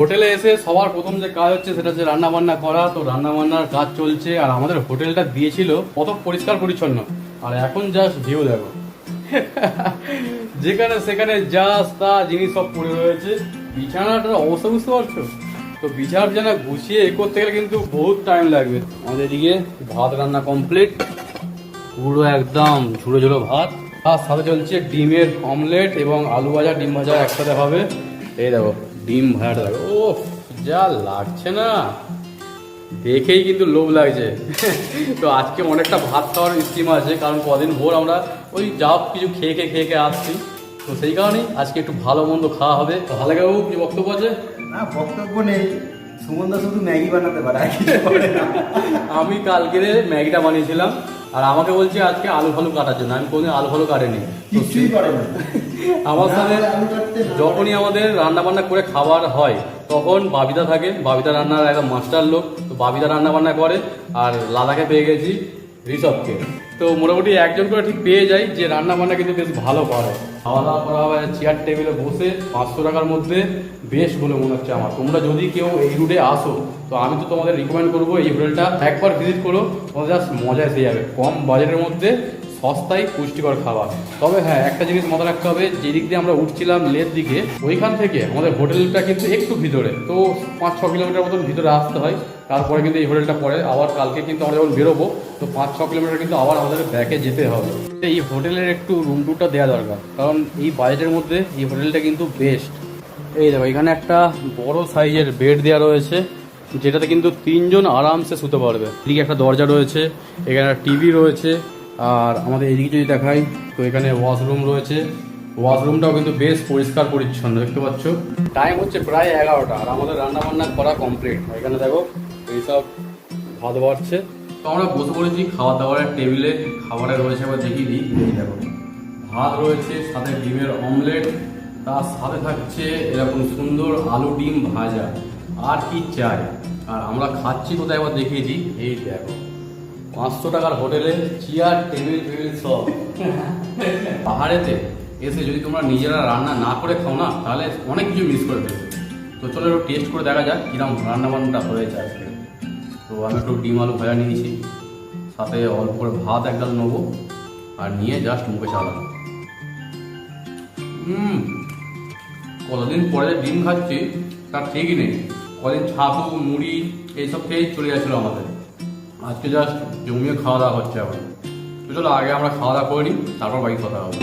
হোটেলে এসে সবার প্রথম যে কাজ হচ্ছে সেটা হচ্ছে রান্না বান্না করা। তো রান্না বান্নার কাজ চলছে, আর আমাদের হোটেলটা দিয়েছিল কত পরিষ্কার পরিচ্ছন্ন, আর এখন জাস্ট ভিউ দেখো যেখানে সেখানে জাস্ট তা জিনিস সব পড়ে রয়েছে। বিছানাটার অবস্থা বুঝতে পারছো তো? বিছানা গুছিয়ে করতে গেলে কিন্তু বহুত টাইম লাগবে। আমাদের এদিকে ভাত রান্না কমপ্লিট, পুরো একদম ঝুড়ো ঝুড়ো ভাত, আর সাথে চলছে ডিমের অমলেট এবং আলু ভাজা, ডিম ভাজা একসাথে হবে। এই দেখো ডিম ভাজাটা দেখো, ও যা লাগছে না, দেখেই কিন্তু লোভ লাগছে তো আজকে অনেকটা ভাত খাওয়ার স্কিম আছে, কারণ কদিন ভোর আমরা ওই যা কিছু খেয়ে খেয়ে আসছি, তো সেই কারণেই আজকে একটু ভালো মন্দ খাওয়া হবে। তো ভালো বাবু কি বক্তব্য আছে? না, বক্তব্য নেই। সুমনদা শুধু ম্যাগি বানাতে পারে, আমি কালকে ম্যাগিটা বানিয়েছিলাম, আর আমাকে বলছে আজকে আলু ফালু কাটার জন্য। আমি কোনোদিন আলু ফালু কাটেনি, কিছুই করে না আমার সাথে। যখনই আমাদের রান্না বান্না করে খাবার হয় তখন বাবিদা থাকে, বাবিদা রান্নার একদম মাস্টার লোক, তো বাবিদা রান্না বান্না করে। আর লাদাকে পেয়ে গেছি ঋষভকে, তো মোটামুটি একজন করে ঠিক পেয়ে যাই যে রান্না বান্না কিন্তু বেশ ভালো করে। খাওয়া দাওয়া করা হবে চেয়ার টেবিলে বসে 500 টাকার মধ্যে, বেশ বলে মনে হচ্ছে আমার। তোমরা যদি কেউ এই রুটে আসো তো আমি তো তোমাদের রিকমেন্ড করবো এই হোটেলটা একবার ভিজিট করো, তোমাদের জাস্ট মজা এসে যাবে। কম বাজেটের মধ্যে সস্তায় পুষ্টিকর খাবার। তবে হ্যাঁ, একটা জিনিস মাথায় রাখতে হবে, যেদিক দিয়ে আমরা উঠছিলাম লের দিকে, ওইখান থেকে আমাদের হোটেলটা কিন্তু একটু ভিতরে, তো 5-6 কিলোমিটার মতন ভিতরে আসতে হয়, তারপরে কিন্তু এই হোটেলটা পড়ে। আবার কালকে কিন্তু আমরা যখন বেরোবো তো 5-6 কিলোমিটার কিন্তু আবার আমাদের ব্যাকে যেতে হবে। এই হোটেলের একটু রুম টুরটা দেওয়া দরকার, কারণ এই বাজেটের মধ্যে এই হোটেলটা কিন্তু বেস্ট। এই দেখো এখানে একটা বড় সাইজের বেড দেওয়া রয়েছে, যেটাতে কিন্তু 3 জন আরামসে শুতে পারবে। এদিকে একটা দরজা রয়েছে, এখানে একটা টিভি রয়েছে, আর আমাদের এদিকে যদি দেখাই তো এখানে ওয়াশরুম রয়েছে। ওয়াশরুমটাও কিন্তু বেশ পরিষ্কার পরিচ্ছন্ন, দেখতে পাচ্ছ। টাইম হচ্ছে প্রায় 11টা, আর আমাদের রান্না বান্না করা কমপ্লিট। এখানে দেখো এইসব ভাত বাড়ছে, তো আমরা বসে পড়েছি খাওয়া দাওয়ার টেবিলে। খাবারে রয়েছে, আবার দেখিয়ে দিই, এই দেখো ভাত রয়েছে, সাথে ডিমের অমলেট, তার সাথে থাকছে এরকম সুন্দর আলু ডিম ভাজা। আর কি চাই? আর আমরা খাচ্ছি কোথায় একবার দেখিয়ে দিই, এই দেখো 500 টাকার হোটেলে চেয়ার টেবিল সব। পাহাড়েতে এসে যদি তোমরা নিজেরা রান্না না করে খাও না, তাহলে অনেক কিছু মিস করে ফেলবে। তো চলো একটু টেস্ট করে দেখা যাক কিরকম রান্না বান্নাটা হয়েছে আজকে। তো আমি একটু ডিম আলু ভাজা নিয়েছি, সাথে অল্প করে ভাত একদম নেবো, আর নিয়ে জাস্ট মুখে চালাবো। কতদিন পরে ডিম খাচ্ছি তার ঠিকই নেই। কদিন ছাতু মুড়ি এইসব খেয়েই চলে যাচ্ছিলো আমাদের, আজকে জাস্ট জমিয়ে খাওয়া দাওয়া হচ্ছে আবার। তো চলো আগে আমরা খাওয়া দাওয়া করে নিই, তারপর বাকি কথা হবে।